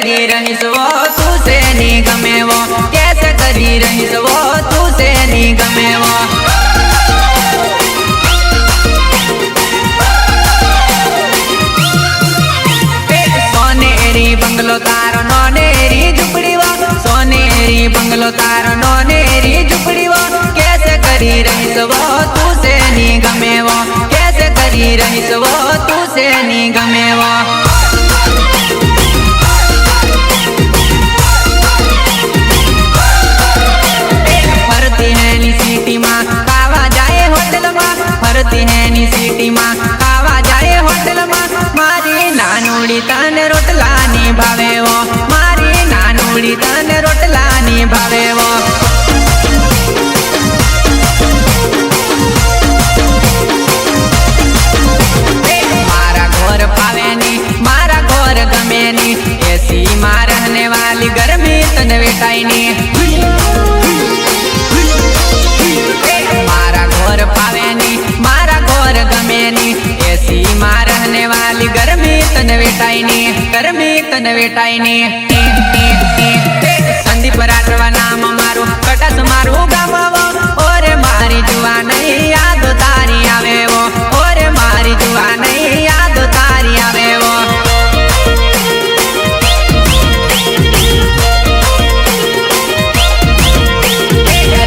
करी रहीस वो तू से नहीं गमे वो, कैसे करी रहीस वो तू से नहीं गमे वो। सोनेरी बंगलो तारो नोनेरी झुपड़ी वो, सोनेरी बंगलो तारो नोनेरी झुपड़ी वो, कैसे करी रहीस वो तू से नहीं गमे वो, कैसे करी रहीस वो तू से नहीं गमे वो। फरती है नी सिटी मां खावा जाए होटल मां, फरती है नी सिटी मां खावा जाए होटल मां। मारी नानूड़ी तने रोटला नी भावे वो, मारी नानूड़ी तने रोटला नी भावे वो। मारा घोर पावे नी, मारा घोर गमे नी, एसी मां रहने वाली गर्मी तने वेटाई नी। मारा घोर पावे नी, मारा घोर गमे नी, एसी मां रहने वाली गर्मी तने वेटाई नी, गर्मी तने वेटाई नी। संदीप राठवा नाम मारू, कटस मारू गाम वो, ओरे मारी जुआ नहीं याद तारी आवे वो, ओरे मारी जुआ नहीं याद तारी आवे वो।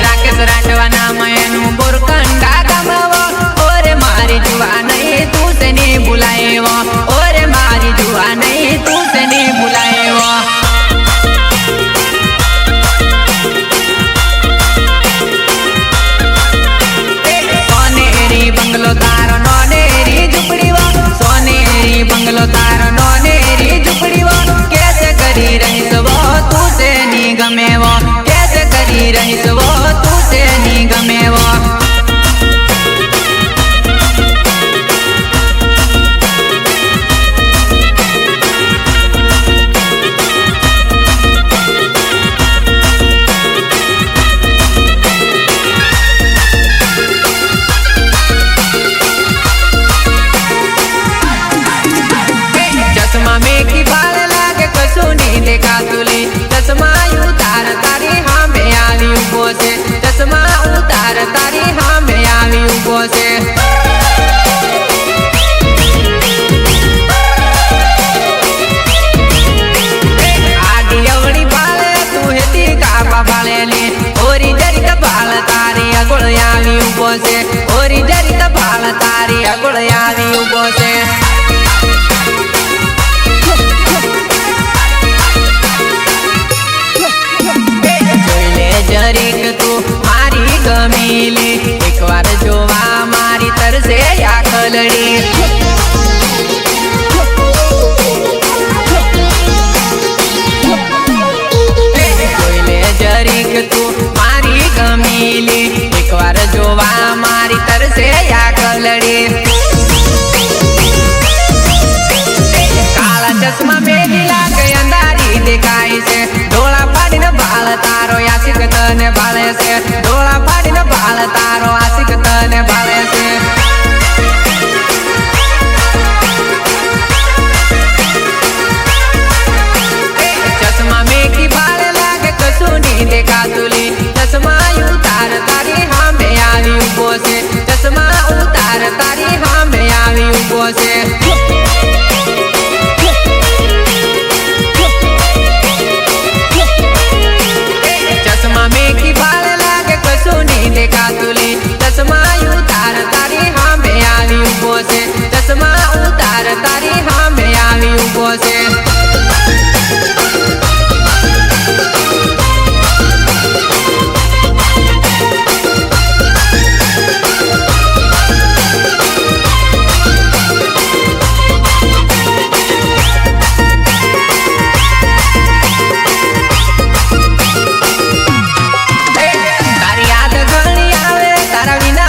राकेश राठवा नाम एनु बोरकंडा गाम वो, ओरे मारी जुआ नहीं तू से नहीं बुलाए वो, ओरे मारी जुआ नहीं तू से नहीं बुलाए वो। सोनेरी बंगलो तारो नोनेरी झुपड़ी वो, सोनेरी बंगलो तारो नोनेरी झुपड़ी वो, कैसे करी रहीस वो तू से नहीं गमे वो, कैसे करी रहीस वो तू से नहीं गमे वो। चश्मा में की बाल लागे कसू नहीं देखा तुली, चश्मा उतार तारी हाँ में आवी उबो से, चश्मा उतार तारी हाँ में आवी उबो से। आगी अवड़ी बाल तू हेती कापा बालेली, ओरी जरी का बाल तारी अगुड़ आवी उबो से, ओरी जरी का बाल तारी अगुड़ आवी उबो से। जरीक तू मारी गमीली, एक बार जोवा मारी तरसे या खलड़ी। कोयले जरीक तू मारी गमीली, एक बार जोवा मारी तरसे या खलड़ी। काला चश्मा में गिला के अंधारी दिखाई से, डोला पाड़ी न बाल तारो आशिक तने बाले से, डोला पाड़ी न बाल तारो आशिक तने बाले से। चश्मा में की बाल लागे कसू नहीं देखा तुली, चश्मा उतार तारी हाँ में आवी उबो से, चश्मा उतार तारी हाँ में आवी उबो से। चश्मा में की बाल लागे कसू नहीं देखा तुली, चश्मा उतार तारी हाँ में आवी उबो से, चश्मा उतार तारी हाँ में आवी उबो से। तारी याद घणी आवे तारा विना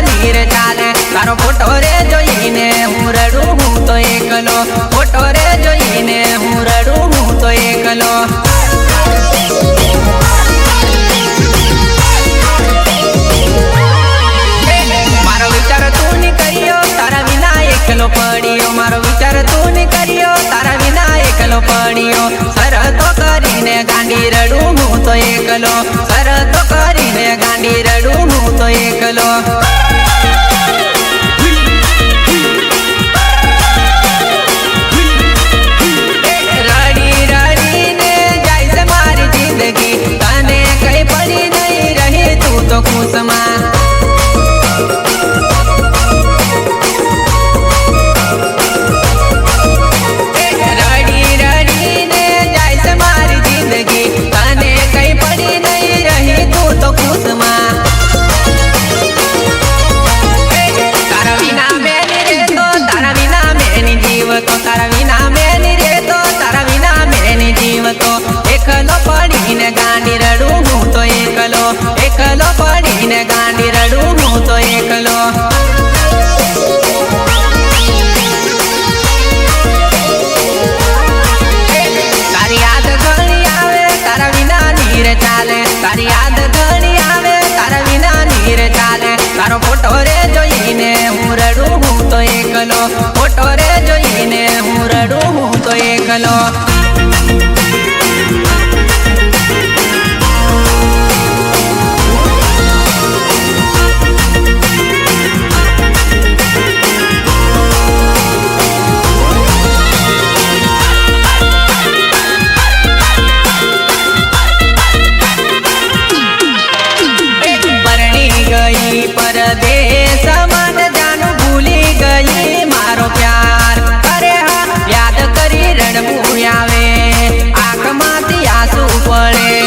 नीर चाले, तारो फोटो रे जोईने हूँ रडू हूँ तो एकलो, फोटो रे जोईने हूँ रडू हूँ तो एकलो। मारो विचार तू नी करियो तारा विना एकलो पड़ियो, मारो विचार तू એકલો પડ્યો શરતો કરીને ગાંડી રડું હું તો એકલો શરતો કરીને ગાંડી રડું હું તો એકલો રડી રડીને જાય છે મારી જિંદગી તને કઈ પડી નહીં રહી તું તો ખુશમાં તારા વિના મેની રે તો તારા વિના મેની જીવતો એકલો પડીને ગાંડી રડું હું તો એકલો એકલો પડીને ગાંડી રડું હું તો એકલો તારી યાદ ઘણી આવે તારા વિના નીર ચાલે તારી યાદ ઘણી આવે તારા વિના નીર ચાલે તારો ફોટો રે જોઈને હું રડું હું તો એકલો ફોટો રે જોઈને હું રડું હું તો એકલો પરણી ગઈ પરદેશ મન જાનું ભૂલી ગઈ મારો પ્યાર અરે હા યાદ કરી રડવું આવે આંખમાંથી આંસુ પડે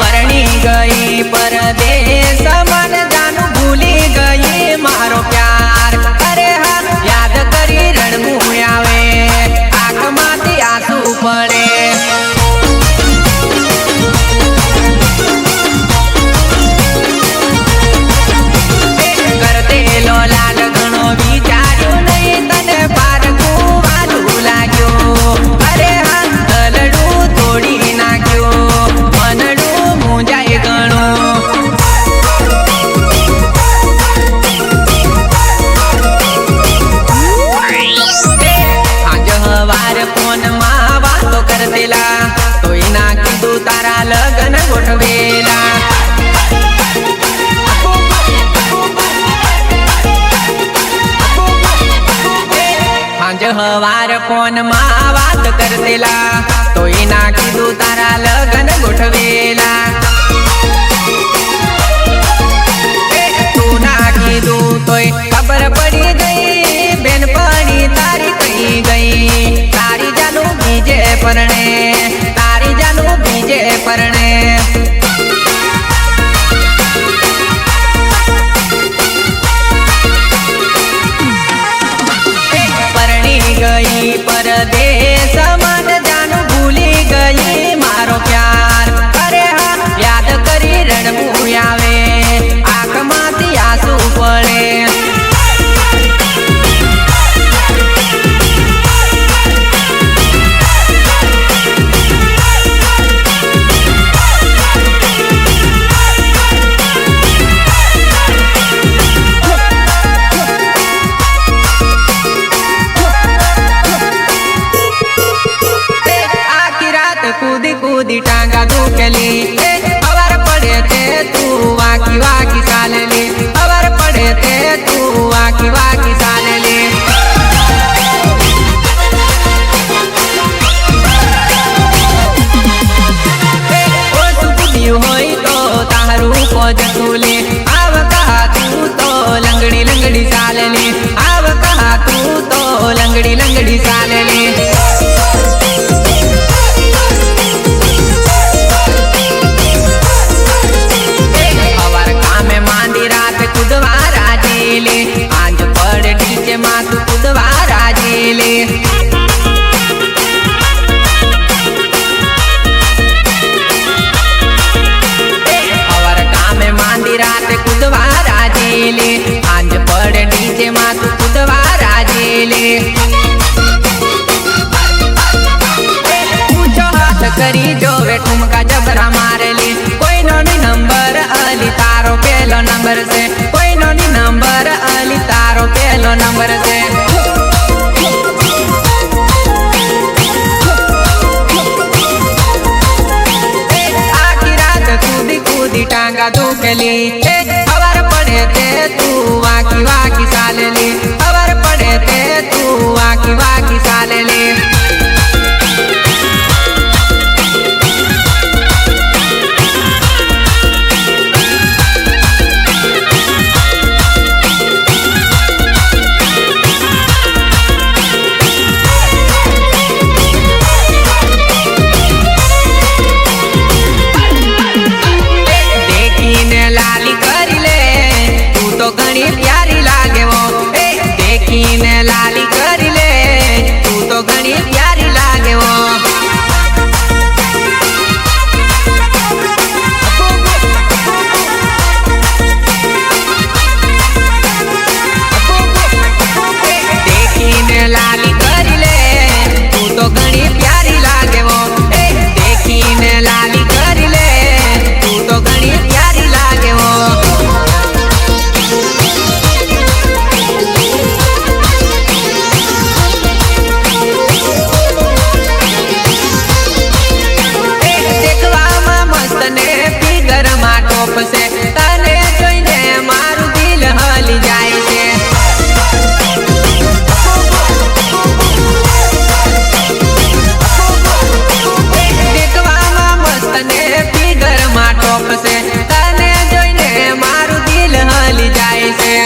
પરણી ગઈ પરદેશ મન જાનું ભૂલી ગઈ મારો પ્યાર અરે હા યાદ કરી રડવું આવે આંખમાંથી આંસુ પડે તારા લગન ગોઠવેલા સાંજ હવાર ફોન માં વાત કરતેલા તોય ના કીધું તારા લગન ગોઠવેલા તું ના કીધું તોય ખબર પડી ગઈ બેનપણી તારી કઈ ગઈ તારી જાનું બીજે પરણે તારી જાનું બીજે પરણે પરણી ગઈ પરદેશ મન જાનું ભૂલી ગઈ મારો પ્યાર અરે હા યાદ કરી રડવું આવે આંખમાંથી આંસુ પડે કૂદી કૂદી ટાંગા દુખેલી ખબર પડે તે તું વાકી વાકી ચાલેલી ખબર પડે તે તું વાકી વાકી ચાલેલી ઓછું કૂદ્યું હોય તો તારું પોજતું લે આવ કહા તું તો લંગડી લંગડી ચાલેલી આવ કહા તું તો લંગડી લંગડી ચાલેલી કુદવા રાજેલે આંજ પડ ડીજે માં તું કુદવા રાજેલે અવર કામે માંડી રાત કુદવા રાજેલે આંજ પડ ડીજે માં તું કુદવા રાજેલે मुकली खबर पड़े ते तू वाकी वाकी सालली खबर पड़े ते तू वाकी वाकी सालली प्यारी लागे वो देखीने लाली कर ले तू तो घनी प्यारी लागे वो देखीने लाली कर ले तू तो घनी प्यारी लागे वो देखीने लाली कर ले तू तो घनी प्यारी लागे वो से तने जोईने मारू दिल हली जाए छे देखवामा मस्त ने फिगर मा टॉप से तने जोईने मारू दिल हली जाए छे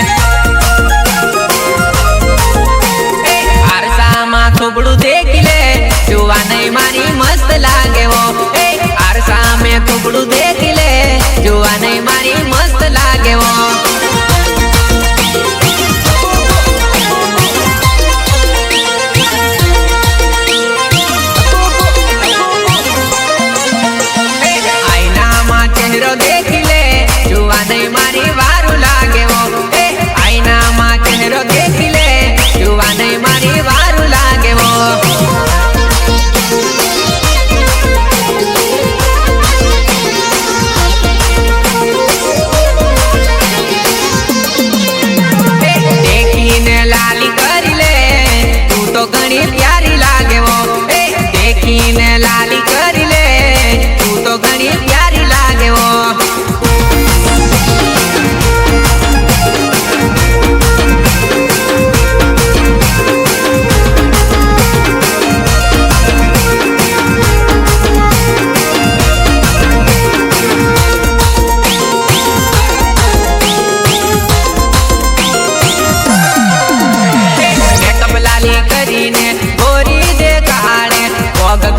आरसा थोबड़ू देख ले जुवा नहीं मारी मस्त लागे वो आरसा में थोबड़ू देख ले जुआ नहीं मारी मस्त लागे वो आईना मां चेहरो देख ले जुआ नहीं मारी वारू लागे वो आईना मां चेहरो देख ले जुआ नहीं मारी वारू लागे वो प्यारी लागे वो देखीने लाली कर ले तू तो घनी प्यारी लागे वो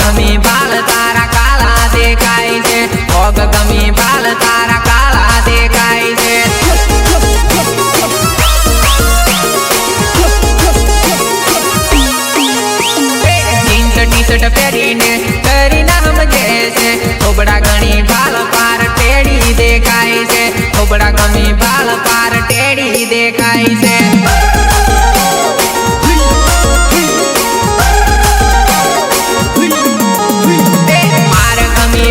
गमी बाल तारा काला देखाय छे ओग गमी बाल तारा काला देखाय छे जीन्स टी शर्ट पहरीने करीना हम जैसे थोबड़ा घणी बाल पार टेढ़ी देखाय छे थोबड़ा गमी बाल पार टेढ़ी देखाय छे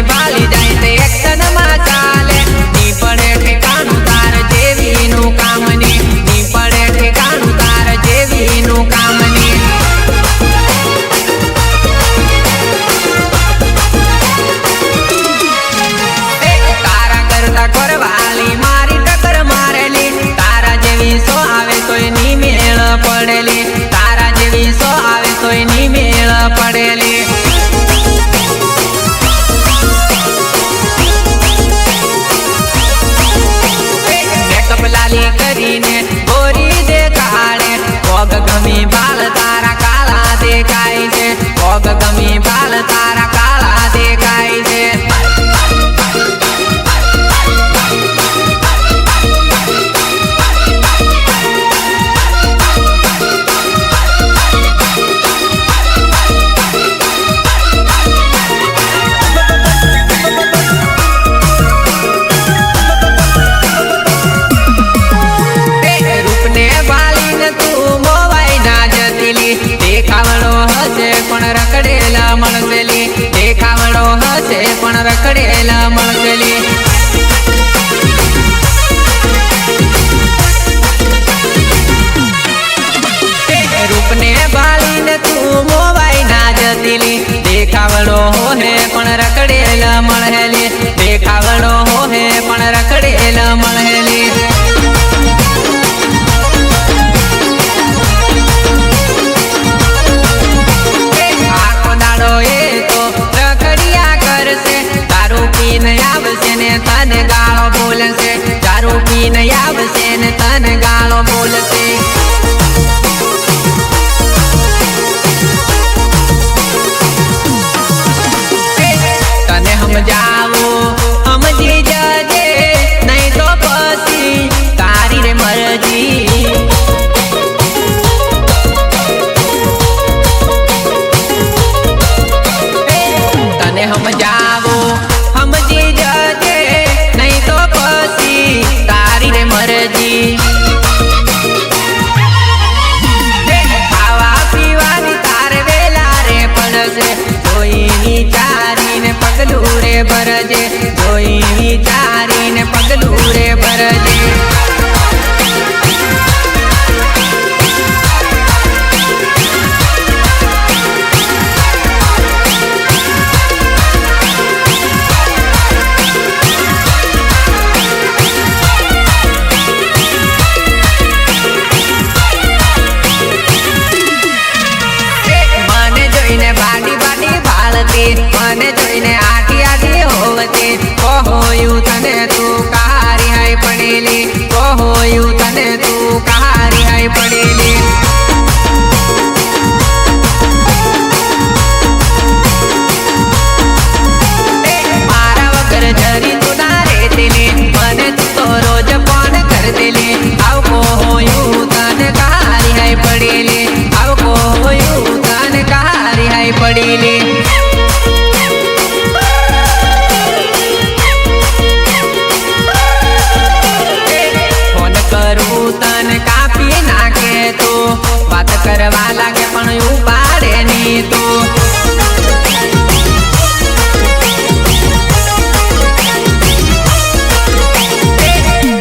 बाली जाए ते एक्शन मा चाले नी पड़े ठिकाणु तार जेवी नु कामनी नी पड़े ठिकाणु तार जेवी नु कामनी तारा करता करवाली मारी टक्कर मार મળેલી આખો દાડો એ તો રખડિયા કરશે દારૂ પીને આવશે ને તને ગાળો બોલશે દારૂ પીને આવશે ને તને ગાળો બોલશે તને સમજાવો સમજી જજે નહીં તો પછી તારી રે મરજી તને સમજાવો સમજી જજે નહીં તો પછી તારી રે મરજી ખાવા પીવાની તારે વેલા રે પડશે જોઈ વિચારીને પગલું રે ભરજે જોઈ વિચારીને પગલું રે ભરજે મને જોઈને આખી આખી હોવતી કોહોયું તને તું કારી હાઈ પડેલી કોહોયું તને તું કારી હાઈ પડેલી મારા વગર જરી તું ના રેતેલી મને તું તો રોજ ફોન કરતેલી આવ કોહોયું તને કારી હાઈ પડેલી આવ કોહોયું તને કારી હાઈ પડેલી તને કાપી નાખે તો વાત કરવા લાગે પણ ઉપાડે ની તો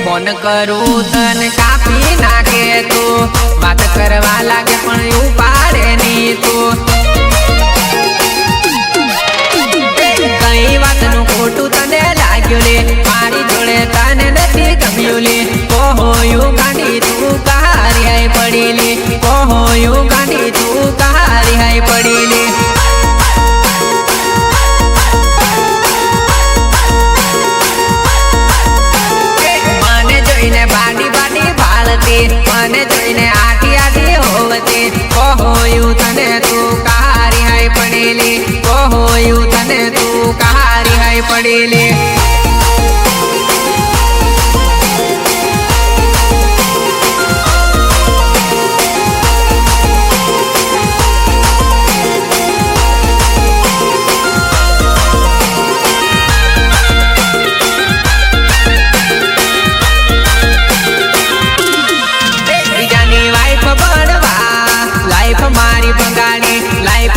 ફોન કરું તને કાપી નાખે તો વાત કરવા લાગે પણ ઉપાડે ની તો કઈ વાતનું ખોટું તને લાગ્યું લે મારી જોડે તને નથી ગમ્યું લે કોહોયું ગાંડી તું કારી હાઈ પડેલી કોહોયું ગાંડી તું કારી હાઈ પડેલી મને જોઈને બાડી બાડી ભાળતી મને જોઈને આખી આખી હોવતી કોહોયું તને તું કારી હાઈ પડેલી કોહોયું તને તું કારી હાઈ પડેલી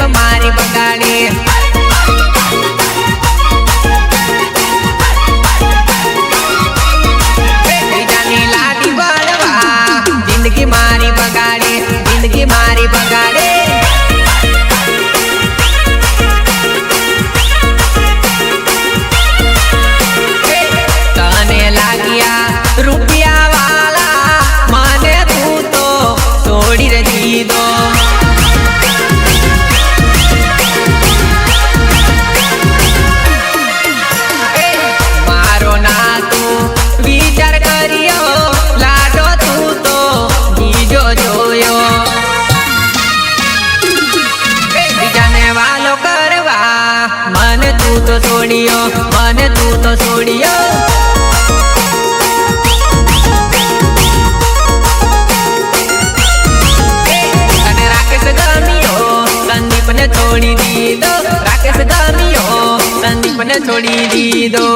મારી બગાડી બીજાની લાડી બળવા જિંદગી મારી બગાડી જિંદગી મારી બગાડી તને લાગ્યા રૂપિયા વાળા મને તું તો છોડી દીધો મને તું તો છોડ્યો મને તું તો છોડ્યો અને રાકેશ ગમ્યો સંદીપ ને છોડી દીધો રાકેશ ગમ્યો સંદીપ ને છોડી દીધો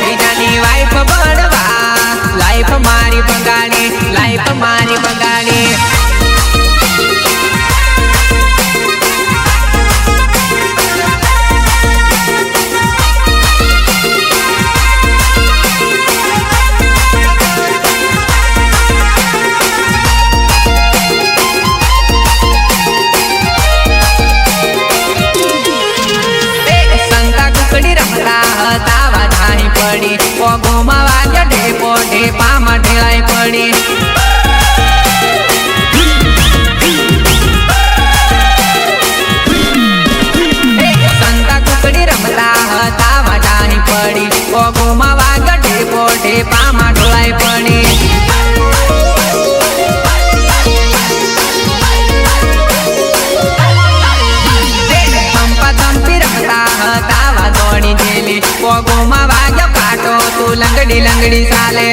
બીજાની વાઈફ બનવા લાઈફ મારી બગાડી લાઈફ મારી બગાડી પગોમાં વાગ્યો ઢેપો ઢેપામાં ઢેળાઈ પડી સંતા કુકડી રમતા હતા વાટાની પડી પગોમાં વાગ્યો ઢેપો ઢેપામાં ઢોળાઈ પડી પગોમાં વાગ્યો કાંટો તું લંગડી લંગડી ચાલે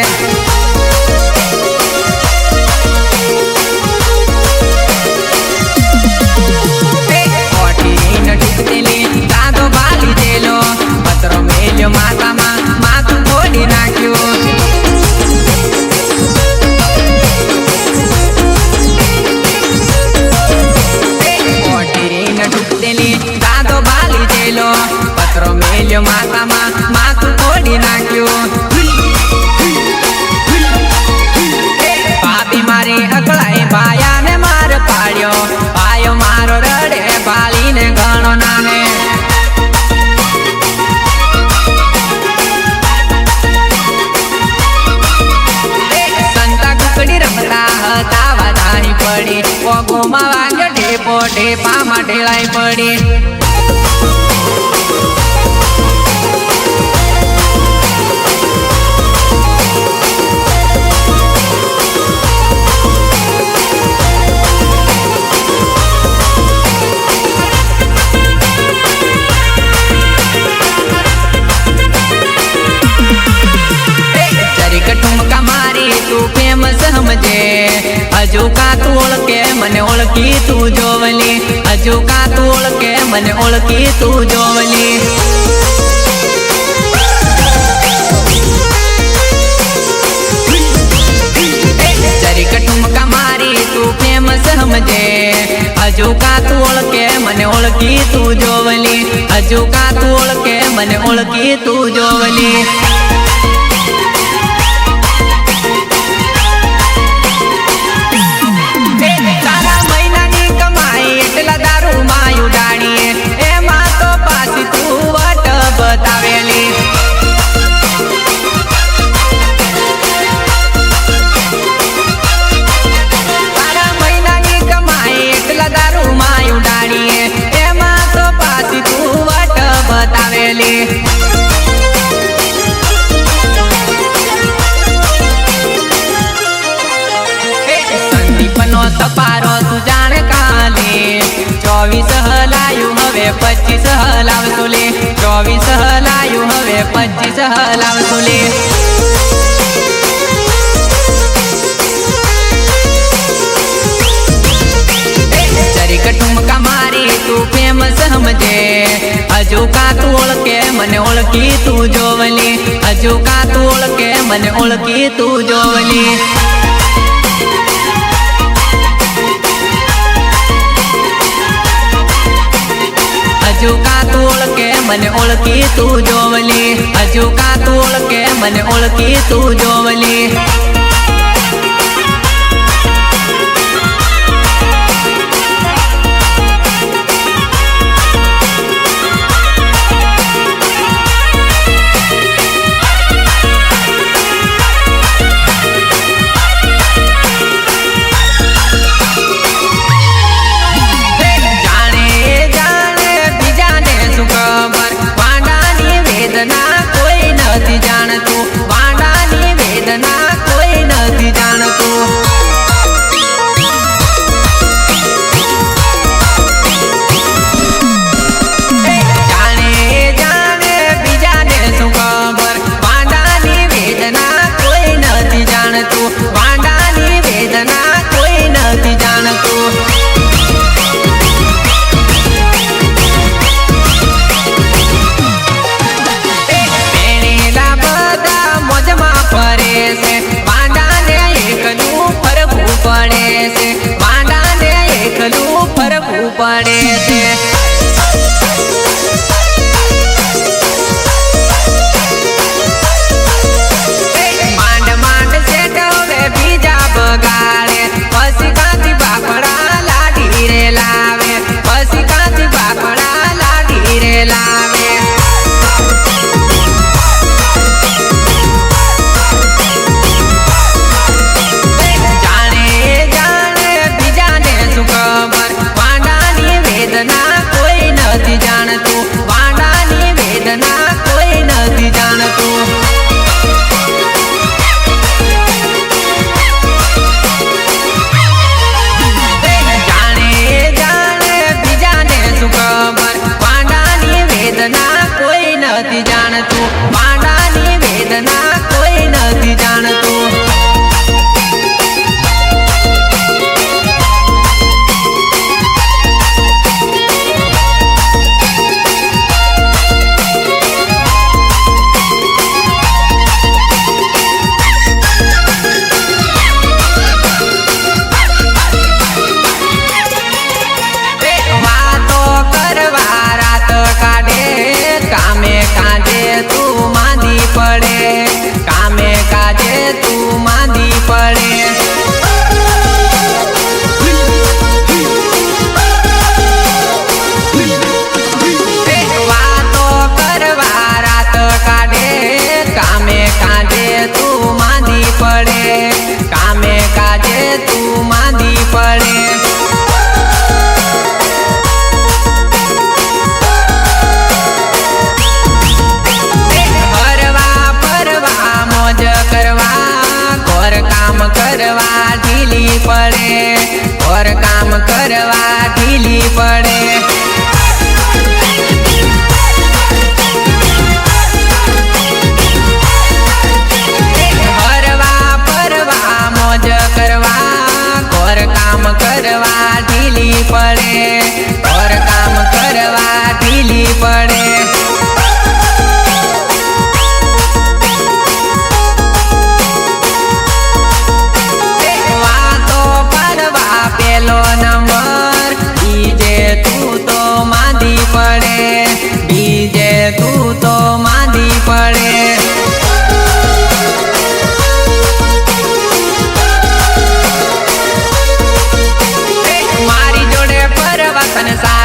દાદો બાલી દેલો પતરો મેલ્યો માથામાં માથું ફોડી નાખ્યું દાદો બાલી દેલો પતરો મેલ્યો માથામાં માથું ફોડી નાખ્યું પાપી મારી અકળાઈ ભાયાને માર પાડ્યો ભાયો મારો રડે ભાલીને ઘણો નામે સંતા કુકડી રમતા હતા વાધાણી પડી પગોમાં વાગ્યો ઢેપો ઢેપામાં ઢેળાઈ પડી ठुमका मारी तू फेमस समझे हजू का तू ओळखे मने ओळखी तू जोवली हजू का तू ओळखे मने ओळखी तू जोवली जरीक ठुमका मारी तू फेमस समझे हजू का तू ओळखे मने ओळखी तू जोवली हजू का तू ओळखे मने ओळखी तू जोवली बतावेली तारा महीनानी कमाई એટલા દારૂમાં ઉડાડીએ એમાં તો પાછી તું વટ બતાવેલી સંદીપનો તપારો તું જાણે કાલે 24 હલાયું હવે 25 હલાવતો લે 24 હલાયું હવે 25 હલાવતો લે જરીક ઠુમકા મારી તું ફેમસ સમજે હજુ કા તું ઓળખે મને ઓળખી તું જોવલી હજુ કા તું ઓળખે મને ઓળખી તું જોવલી हजू का तू ओळखे मने ओळखी तू जोवली हजू का तू ओळखे मने ओळखी तू जोवली વેદના કોઈ તું માંદી પડે, કામે કાજે તું માંદી પડે. વાતો કરવા રાત કાઢે, કામે કાજે તું માંદી પડે, કામે કાજે તું માંદી પડે. કરવા ઢીલી પડે, ઓર કામ કરવા ઢીલી પડે. હરવા ફરવા મોજ કરવા, ઓર કામ કરવા ઢીલી પડે, ઓર કામ કરવા ઢીલી પડે. બીજે તું તો માંદી પડે. મારી જોડે ફરવા સંસાર